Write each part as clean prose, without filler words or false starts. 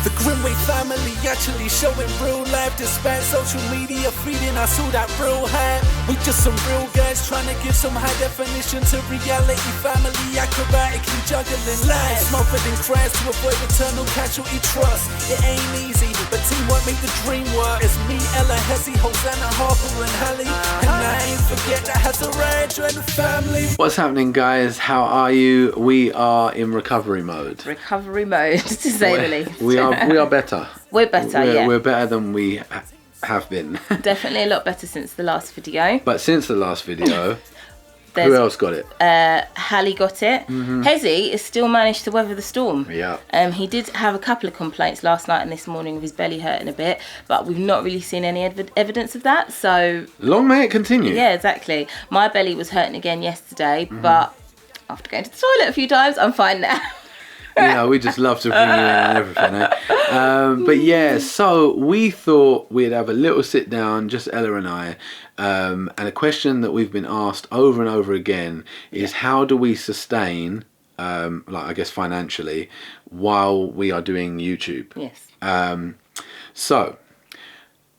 The Grimwade family actually showing real life despite social media feeding us all that real hype. We just some real guys trying to give some high definition to reality. Family acrobatically juggling life, smothered in cracks to avoid eternal casualty trust. It ain't easy, but teamwork make the dream work. It's me, Ella, Hesse, Hosanna, Harper and Hallie, and I ain't forget that has a rage and family. What's happening, guys? How are you? We are in recovery mode. Recovery mode, to say the least. We are better. We're better, yeah. We're better than we have been. Definitely a lot better since the last video. But since the last video, who else got it? Hallie got it. Hezzy has still managed to weather the storm. Yeah. He did have a couple of complaints last night and this morning of his belly hurting a bit, but we've not really seen any evidence of that. So long may it continue. Yeah, exactly. My belly was hurting again yesterday, but after going to the toilet a few times, I'm fine now. You know, we just love to bring you in and everything. But yeah, so we thought we'd have a little sit down, just Ella and I. And a question that we've been asked over and over again is how do we sustain, like I guess financially, while we are doing YouTube? Yes. So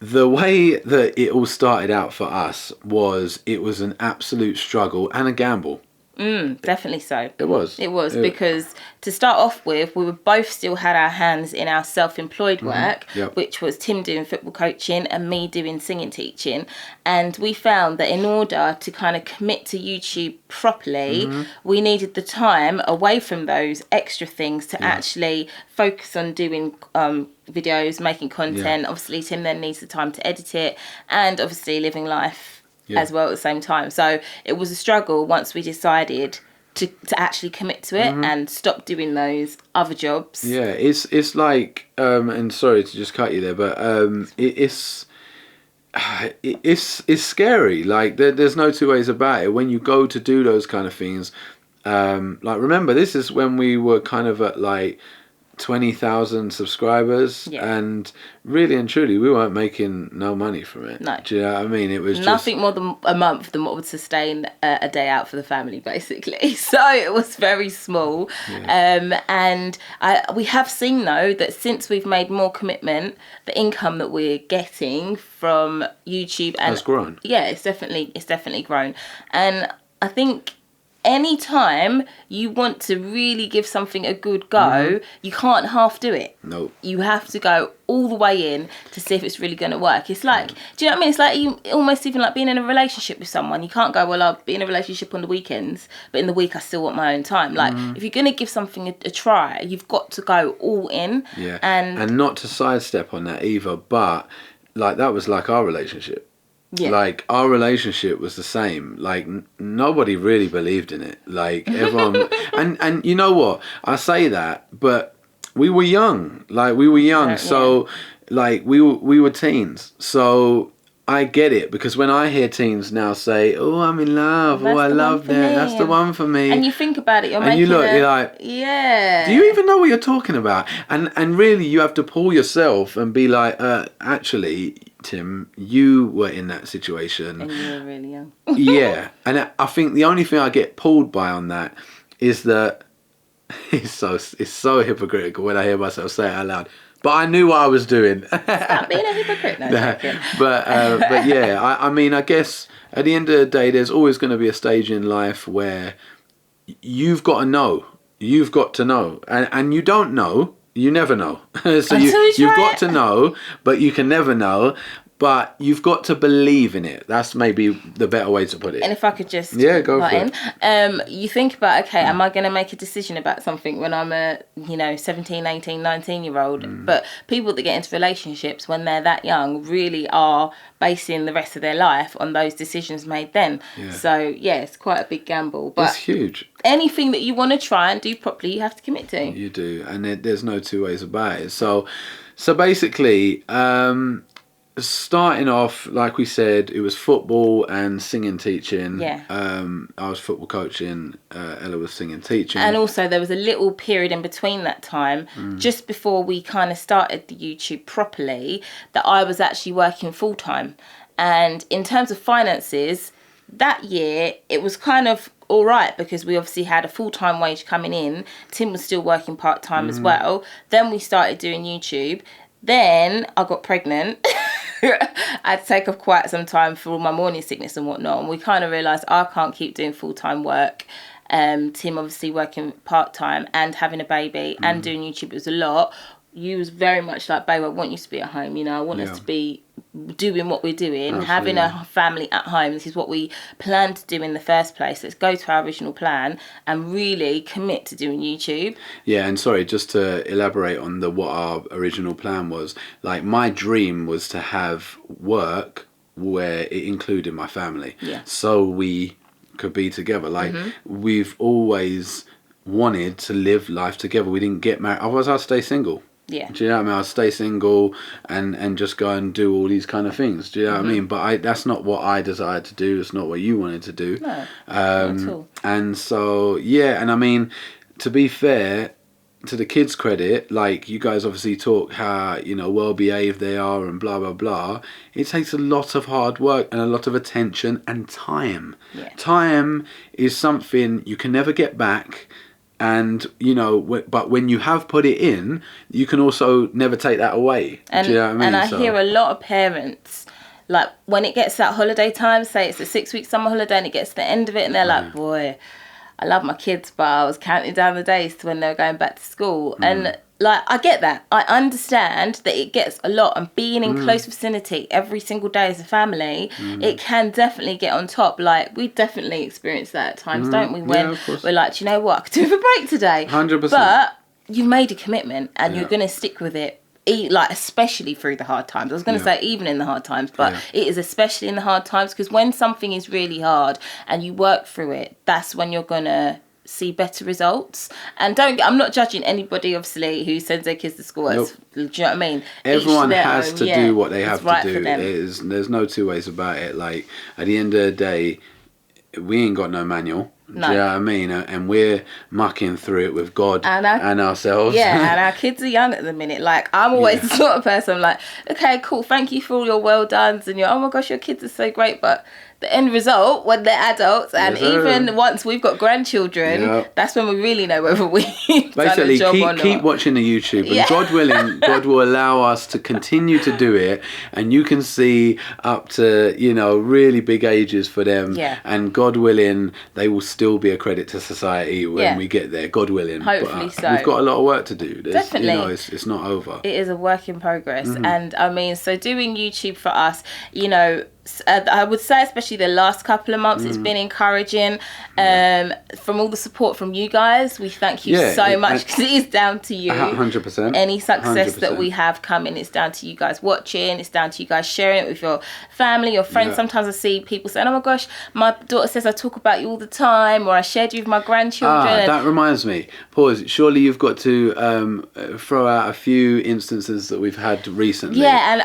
the way that it all started out for us was it was an absolute struggle and a gamble. Definitely so. It was because to start off with, we were both still had our hands in our self-employed work, which was Tim doing football coaching and me doing singing teaching. And we found that in order to kind of commit to YouTube properly, we needed the time away from those extra things to actually focus on doing videos, making content. Obviously, Tim then needs the time to edit it and obviously living life as well at the same time. So it was a struggle once we decided to actually commit to it and stop doing those other jobs. Yeah, it's like and sorry to just cut you there, but it's scary. Like there's no two ways about it. When you go to do those kind of things, like remember this is when we were kind of at like 20,000 subscribers, and really and truly we weren't making no money from it. No. Do you know what I mean? It was nothing more than a month than what would sustain a day out for the family, basically. So it was very small. And we have seen though that since we've made more commitment, the income that we're getting from YouTube has grown. Yeah, it's definitely grown. And I think anytime you want to really give something a good go, you can't half do it. No. You have to go all the way in to see if it's really going to work. It's like, do you know what I mean? It's like you almost even like being in a relationship with someone. You can't go, well, I'll be in a relationship on the weekends, but in the week I still want my own time. Like, if you're going to give something a try, you've got to go all in. Yeah. And not to sidestep on that either, but like that was like our relationship. Yeah. Like our relationship was the same. Like nobody really believed in it. Like everyone, and you know what? I say that, but we were young. Like we were young, so like we were teens. So I get it because when I hear teens now say, "Oh, I'm in love. That's I love that. That's the one for me." And you think about it, you're like, yeah. Do you even know what you're talking about? And really, you have to pull yourself and be like, actually, Tim, you were in that situation. And you were really young. Yeah. And I think the only thing I get pulled by on that is that it's so hypocritical when I hear myself say it out loud. But I knew what I was doing. Stop being a hypocrite. No, but yeah, I mean, I guess at the end of the day, there's always going to be a stage in life where you've got to know. You've got to know. And you don't know. You never know. So you've got to know, but you can never know. But you've got to believe in it. That's maybe the better way to put it. And if I could just go for it. You think about, okay, am I going to make a decision about something when I'm a 17, 18, 19-year-old? But people that get into relationships when they're that young really are basing the rest of their life on those decisions made then. So yeah, it's quite a big gamble. But it's huge. Anything that you want to try and do properly, you have to commit to. You do, and there's no two ways about it. So basically, starting off, like we said, it was football and singing teaching. Yeah. I was football coaching, Ella was singing teaching. And also there was a little period in between that time, just before we kind of started the YouTube properly, that I was actually working full time. And in terms of finances, that year it was kind of all right, because we obviously had a full-time wage coming in. Tim was still working part-time as well. Then we started doing YouTube. Then I got pregnant. I had to take off quite some time for all my morning sickness and whatnot. And we kind of realised I can't keep doing full-time work. Tim obviously working part-time and having a baby and doing YouTube. It was a lot. You was very much like, babe, I want you to be at home. You know, I want us to be doing what we're doing, absolutely, having a family at home. This is what we planned to do in the first place. Let's go to our original plan and really commit to doing YouTube. Yeah, and sorry, just to elaborate on what our original plan was, like my dream was to have work where it included my family. Yeah. So we could be together. Like we've always wanted to live life together. We didn't get married. Otherwise I'd stay single. Yeah. Do you know what I mean? I'll stay single and just go and do all these kind of things. Do you know what I mean? But that's not what I desired to do. It's not what you wanted to do. No, not at all. And so, yeah, and I mean, to be fair, to the kids' credit, like you guys obviously talk how, you know, well behaved they are and blah, blah, blah. It takes a lot of hard work and a lot of attention and time. Yeah. Time is something you can never get back. And, you know, but when you have put it in, you can also never take that away. And, do you know what I mean? And I hear a lot of parents, like, when it gets to that holiday time, say it's a 6-week summer holiday and it gets to the end of it and they're like, boy, I love my kids, but I was counting down the days to when they were going back to school. And, like, I get that. I understand that it gets a lot, and being in close vicinity every single day as a family, it can definitely get on top. Like, we definitely experience that at times, don't we? When we're like, do you know what? I could do with a break today. 100%. But you've made a commitment and you're going to stick with it. Like, especially through the hard times. I was going to say even in the hard times, but it is especially in the hard times, because when something is really hard and you work through it, that's when you're going to see better results. And I'm not judging anybody obviously who sends their kids to school. Do you know what I mean? Everyone has to do what they have to do. There's no two ways about it. Like, at the end of the day, we ain't got no manual. No. Do you know what I mean? And we're mucking through it with God and ourselves. Yeah, and our kids are young at the minute. Like, I'm always the sort of person, I'm like, okay, cool, thank you for all your well dones and oh my gosh, your kids are so great, but the end result, when they're adults, and even once we've got grandchildren, that's when we really know whether we basically done a job or not. Keep watching the YouTube, and God willing, God will allow us to continue to do it, and you can see up to, you know, really big ages for them. Yeah. And God willing, they will still be a credit to society when we get there. God willing. Hopefully so. We've got a lot of work to do. Definitely. You know, it's not over. It is a work in progress, and I mean, so doing YouTube for us, you know, I would say especially the last couple of months it's been encouraging, from all the support from you guys. We thank you so much, because it is down to you. 100%. Any success that we have coming, it's down to you guys watching, it's down to you guys sharing it with your family, your friends. Sometimes I see people saying, oh my gosh, my daughter says I talk about you all the time, or I shared you with my grandchildren. That reminds me, pause, surely you've got to throw out a few instances that we've had recently. Yeah, and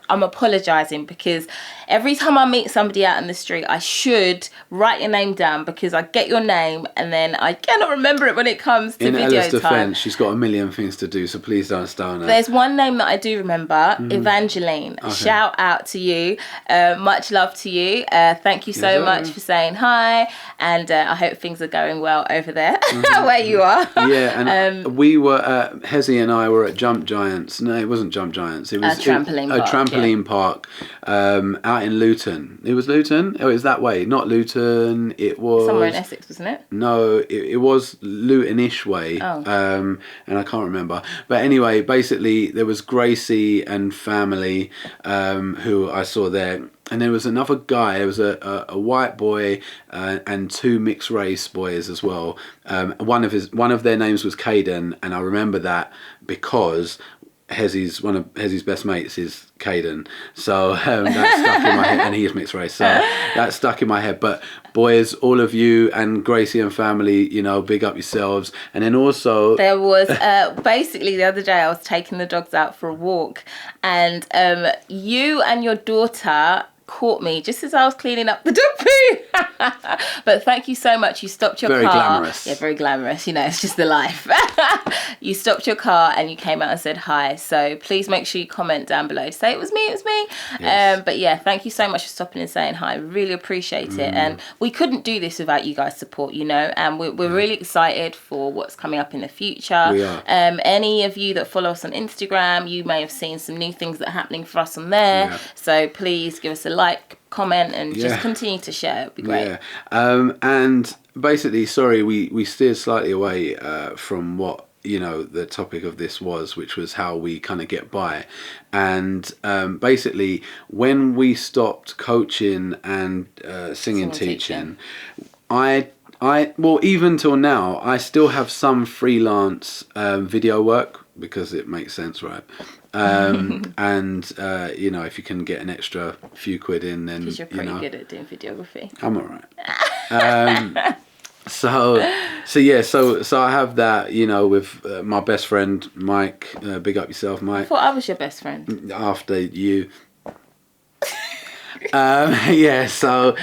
I'm apologising, because every time I meet somebody out in the street, I should write your name down, because I get your name and then I cannot remember it when it comes to video Ella's time. defence, she's got a million things to do, so please don't stone her. There's one name that I do remember, Evangeline. Okay. Shout out to you. Much love to you. Thank you so much for saying hi, and I hope things are going well over there where you are. Yeah, and we were Hezzy and I were at Jump Giants. No, it wasn't Jump Giants. It was a trampoline park out in Luton. It was Luton? Oh, it was that way. Not Luton. It was somewhere in Essex, wasn't it? No, it was Luton-ish way. Oh. And I can't remember. But anyway, basically there was Gracie and family who I saw there. And there was another guy. There was a white boy and two mixed race boys as well. One of their names was Caden, and I remember that because one of Hezzy's best mates is Caden, so that stuck in my head, and he is mixed race, so that stuck in my head. But boys, all of you and Gracie and family, you know, big up yourselves. And then also there was basically the other day I was taking the dogs out for a walk, and you and your daughter caught me just as I was cleaning up the dog poo. But thank you so much. You stopped your car. Very glamorous. Yeah, very glamorous. You know, it's just the life. You stopped your car and you came out and said hi. So please make sure you comment down below. Say it was me. Yes. But yeah, thank you so much for stopping and saying hi. Really appreciate it. And we couldn't do this without you guys' support, you know. And we're really excited for what's coming up in the future. We are. Any of you that follow us on Instagram, you may have seen some new things that are happening for us on there. Yeah. So please give us a like, comment, and just continue to share. It'd be great. Yeah. And basically, sorry, we steered slightly away from what, you know, the topic of this was, which was how we kind of get by. And basically, when we stopped coaching and singing teaching, well, even till now, I still have some freelance video work, because it makes sense, right? And you know, if you can get an extra few quid in, then because you're pretty good at doing videography. I'm all right. So I have that, you know, with my best friend Mike. Big up yourself, Mike. I thought I was your best friend. After you. So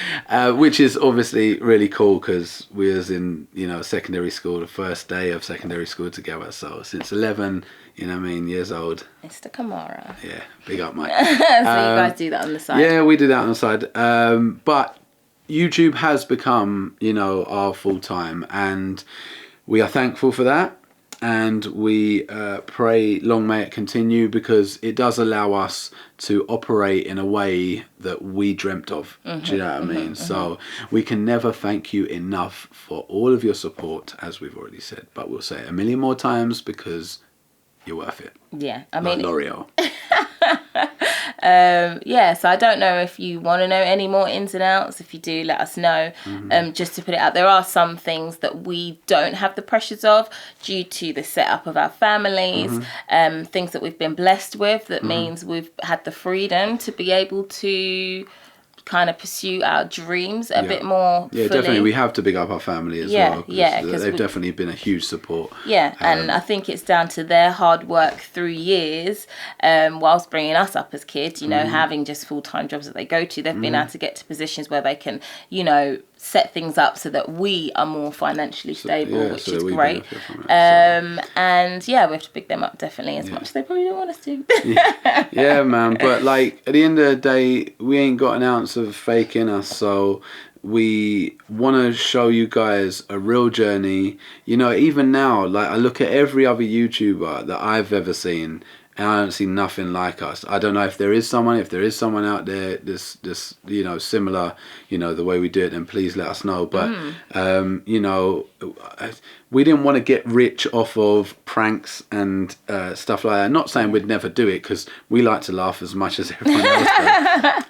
which is obviously really cool, because we was in, you know, secondary school, the first day of secondary school together. So since 11, you know what I mean, years old. Mr. Kamara. Yeah, big up, Mike. So you guys do that on the side. Yeah, we do that on the side. But YouTube has become, you know, our full time, and we are thankful for that. And we pray long may it continue, because it does allow us to operate in a way that we dreamt of. Do you know what I mean? So we can never thank you enough for all of your support, as we've already said. But we'll say it a million more times, because you're worth it. Yeah, I mean, L'Oreal. So I don't know if you want to know any more ins and outs. If you do, let us know. Just to put it out, there are some things that we don't have the pressures of due to the setup of our families, things that we've been blessed with, that means we've had the freedom to be able to kind of pursue our dreams a bit more fully. Definitely, we have to big up our family as well, because they've definitely been a huge support. And I think it's down to their hard work through years, whilst bringing us up as kids, you know, having just full-time jobs that they go to. They've been able to get to positions where they can, you know, set things up so that we are more financially stable, which is great. And we have to pick them up definitely, as much as they probably don't want us to. Yeah, man. But like at the end of the day, we ain't got an ounce of fake in us, so we want to show you guys a real journey. You know, even now, like I look at every other YouTuber that I've ever seen, and I don't see nothing like us. I don't know if there is someone out there this you know, similar, you know, the way we do it, then please let us know. But you know, we didn't want to get rich off of pranks and stuff like that. Not saying we'd never do it, because we like to laugh as much as everyone else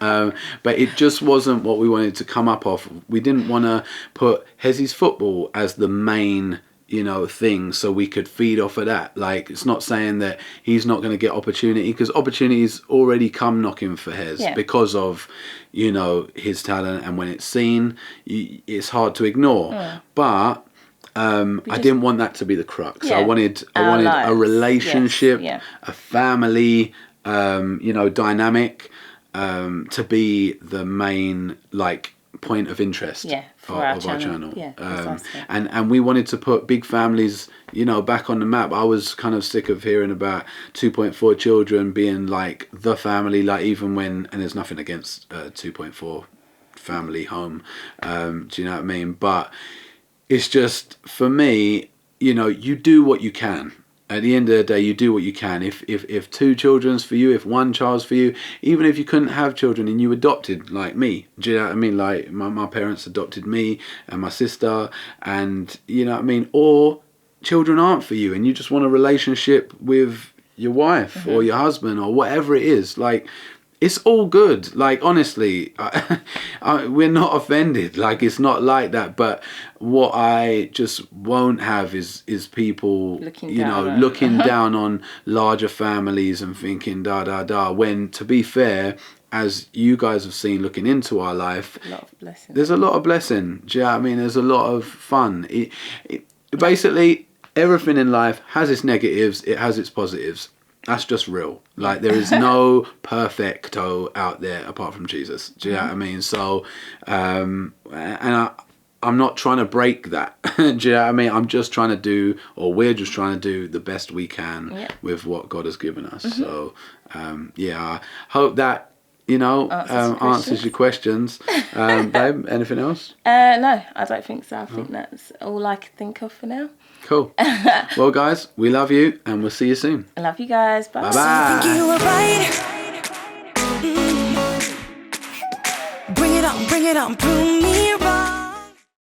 does. But it just wasn't what we wanted to come up off. We didn't want to put Hezzy's football as the main, you know, thing, so we could feed off of that. Like, it's not saying that he's not going to get opportunity, because opportunities already come knocking for Hez because of, you know, his talent, and when it's seen, it's hard to ignore. But I didn't want that to be the crux. I wanted a relationship, a family, you know, dynamic, to be the main, like, point of interest of our channel. And we wanted to put big families, you know, back on the map. I was kind of sick of hearing about 2.4 children being like the family, like even when, and there's nothing against 2.4 family home, do you know what I mean? But it's just, for me, you know, you do what you can. At the end of the day, you do what you can. If 2 children's for you, if 1 child's for you, even if you couldn't have children and you adopted, like me, do you know what I mean? Like my parents adopted me and my sister, and you know what I mean? Or children aren't for you and you just want a relationship with your wife or your husband or whatever it is. Like, it's all good. Like, honestly, we're not offended. Like, it's not like that. But what I just won't have is people, looking down on larger families and thinking when, to be fair, as you guys have seen looking into our life, there's a lot of blessing. Do you know what I mean? There's a lot of fun. Basically, everything in life has its negatives, it has its positives. That's just real. Like, there is no perfecto out there apart from Jesus. Do you know what I mean? So, and I'm not trying to break that. Do you know what I mean? I'm just trying to do, or we're just trying to do the best we can with what God has given us. So, I hope that, answers your questions. Babe, anything else? No, I don't think so. I think that's all I can think of for now. Cool. Well, guys, we love you, and we'll see you soon. I love you guys. Bye. Bye-bye. Think you were right. Bring it on, prove me wrong.